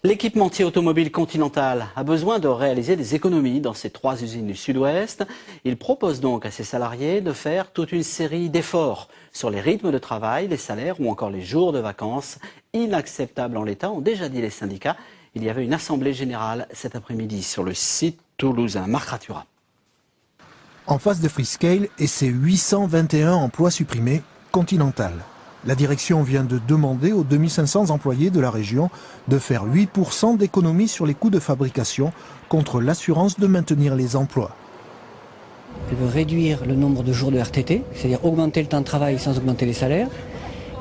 L'équipementier automobile Continental a besoin de réaliser des économies dans ses 3 usines du Sud-Ouest. Il propose donc à ses salariés de faire toute une série d'efforts sur les rythmes de travail, les salaires ou encore les jours de vacances. Inacceptables en l'état, ont déjà dit les syndicats. Il y avait une assemblée générale cet après-midi sur le site toulousain. Marc Ratura. En face de Freescale et ses 821 emplois supprimés, Continental. La direction vient de demander aux 2500 employés de la région de faire 8% d'économie sur les coûts de fabrication contre l'assurance de maintenir les emplois. Elle veut réduire le nombre de jours de RTT, c'est-à-dire augmenter le temps de travail sans augmenter les salaires.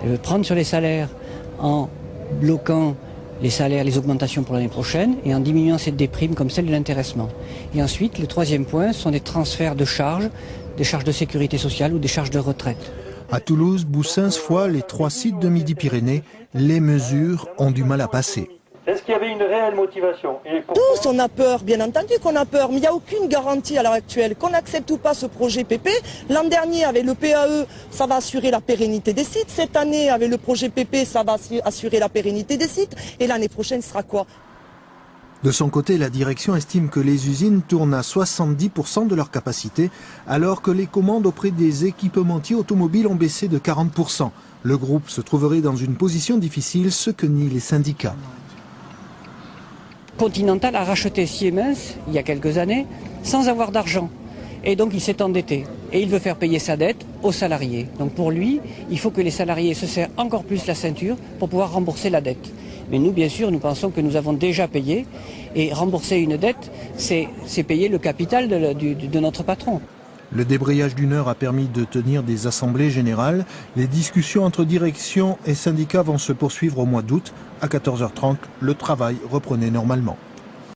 Elle veut prendre sur les salaires en bloquant les salaires, les augmentations pour l'année prochaine et en diminuant cette déprime comme celle de l'intéressement. Et ensuite, le troisième point sont des transferts de charges, des charges de sécurité sociale ou des charges de retraite. À Toulouse, Boussins, Foix, les 3 sites de Midi-Pyrénées, les mesures ont du mal à passer. Est-ce qu'il y avait une réelle motivation? Tous, on a peur, bien entendu qu'on a peur, mais il n'y a aucune garantie à l'heure actuelle qu'on accepte ou pas ce projet PP. L'an dernier, avec le PAE, ça va assurer la pérennité des sites. Cette année, avec le projet PP, ça va assurer la pérennité des sites. Et l'année prochaine, ce sera quoi? De son côté, la direction estime que les usines tournent à 70% de leur capacité, alors que les commandes auprès des équipementiers automobiles ont baissé de 40%. Le groupe se trouverait dans une position difficile, ce que nient les syndicats. Continental a racheté Siemens il y a quelques années sans avoir d'argent. Et donc il s'est endetté. Et il veut faire payer sa dette aux salariés. Donc pour lui, il faut que les salariés se serrent encore plus la ceinture pour pouvoir rembourser la dette. Mais nous, bien sûr, nous pensons que nous avons déjà payé. Et rembourser une dette, c'est payer le capital de notre patron. Le débrayage d'une heure a permis de tenir des assemblées générales. Les discussions entre direction et syndicats vont se poursuivre au mois d'août. À 14h30, le travail reprenait normalement.